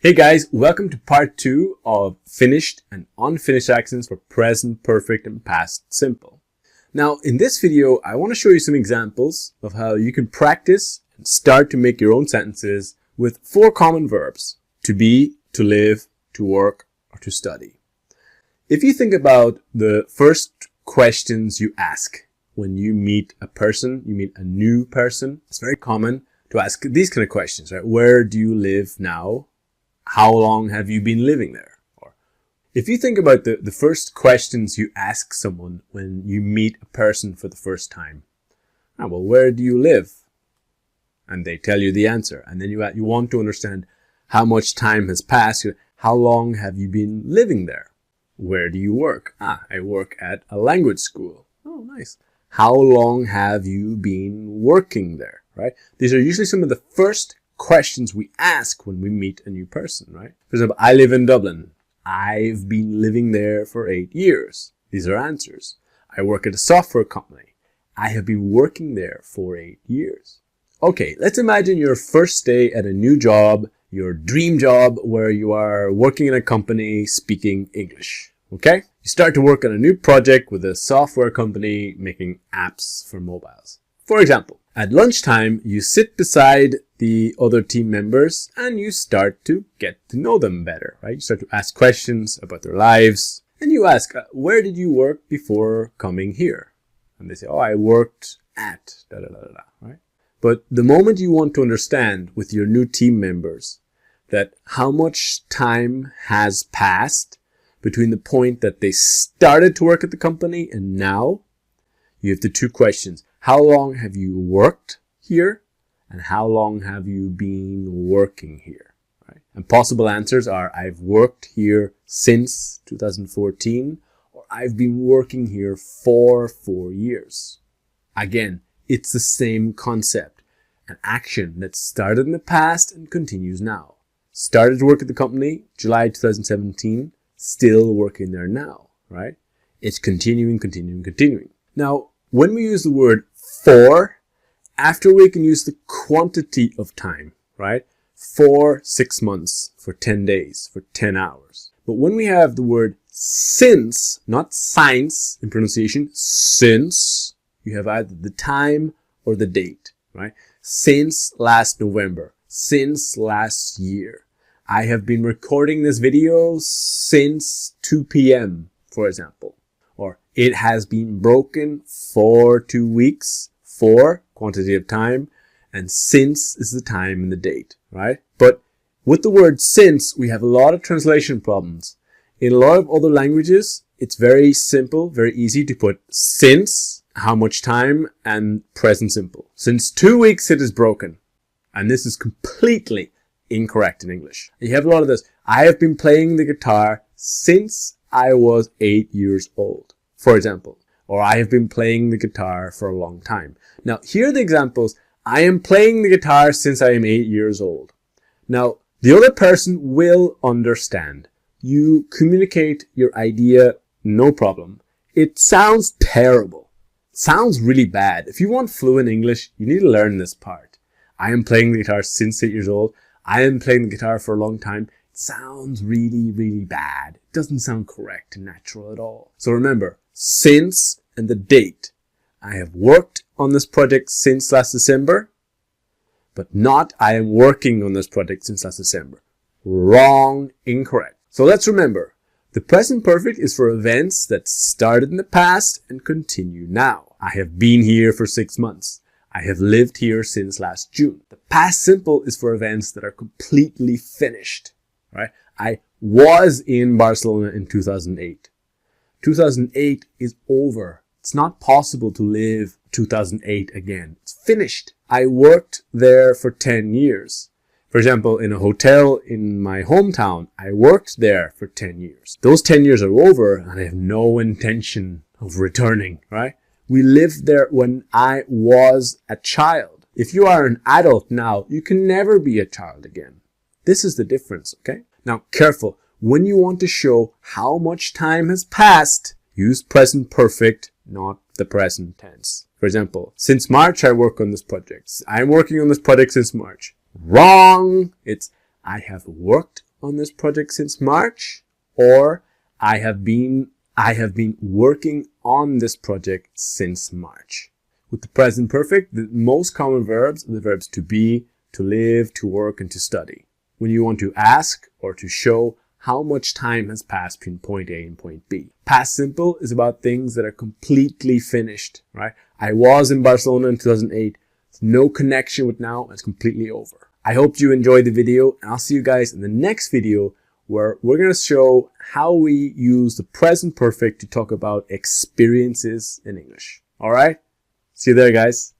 Hey guys, welcome to part 2 of finished and unfinished accents for present perfect and past simple. Now in this video, I want to show you some examples of how you can practice and start to make your own sentences with 4 common verbs: to be, to live, to work, or to study. If you think about the first questions you ask when you meet a person, you meet a new person, it's very common to ask these kind of questions, right? Where do you live now? How long have you been living there? Or if you think about the first questions you ask someone when you meet a person for the first time, well, where do you live? And they tell you the answer. And then you want to understand how much time has passed. How long have you been living there? Where do you work? I work at a language school. Oh, nice. How long have you been working there? Right? These are usually some of the first questions we ask when we meet a new person, right? For example, I live in Dublin. I've been living there for 8 years. These are answers. I work at a software company. I have been working there for 8 years. Okay, let's imagine your first day at a new job, your dream job where you are working in a company speaking English. Okay? You start to work on a new project with a software company making apps for mobiles. For example, at lunchtime, you sit beside the other team members and you start to get to know them better, right? You start to ask questions about their lives and you ask, where did you work before coming here? And they say, oh, I worked at da da da da, right? But the moment you want to understand with your new team members that how much time has passed between the point that they started to work at the company and now, you have the 2 questions. How long have you worked here? And how long have you been working here? Right? And possible answers are, I've worked here since 2014, or I've been working here for 4 years. Again, it's the same concept. An action that started in the past and continues now. Started to work at the company, July 2017, still working there now, right? It's continuing. Now, when we use the word for, after we can use the quantity of time, right? For 6 months, for 10 days, for 10 hours. But when we have the word since, not science in pronunciation, since, you have either the time or the date, right? Since last November, since last year. I have been recording this video since 2 p.m., for example. Or it has been broken for 2 weeks, for quantity of time, and since is the time and the date, right? But with the word since, we have a lot of translation problems. In a lot of other languages, it's very simple, very easy to put since, how much time, and present simple. Since 2 weeks it is broken. And this is completely incorrect in English. You have a lot of this. I have been playing the guitar since I was 8 years old, for example. Or I have been playing the guitar for a long time. Now, here are the examples. I am playing the guitar since I am 8 years old. Now, the other person will understand. You communicate your idea, no problem. It sounds terrible. It sounds really bad. If you want fluent English, you need to learn this part. I am playing the guitar since 8 years old. I am playing the guitar for a long time. It sounds really, really bad. It doesn't sound correct and natural at all. So remember, since and the date. I have worked on this project since last December, but not I am working on this project since last December. Wrong, incorrect. So let's remember, the present perfect is for events that started in the past and continue now. I have been here for 6 months. I have lived here since last June. The past simple is for events that are completely finished, right? I was in Barcelona in 2008. 2008 is over. It's not possible to live 2008 again. It's finished. I worked there for 10 years. For example, in a hotel in my hometown, I worked there for 10 years. Those 10 years are over and I have no intention of returning, right? We lived there when I was a child. If you are an adult now, you can never be a child again. This is the difference, okay? Now, careful. When you want to show how much time has passed, use present perfect, not the present tense. For example, since March I work on this project. I'm working on this project since March. Wrong! It's I have worked on this project since March, or I have been working on this project since March. With the present perfect, the most common verbs are the verbs to be, to live, to work, and to study. When you want to ask or to show how much time has passed between point A and point B. Past simple is about things that are completely finished, right? I was in Barcelona in 2008. No connection with now. It's completely over. I hope you enjoyed the video, and I'll see you guys in the next video where we're going to show how we use the present perfect to talk about experiences in English. All right? See you there, guys.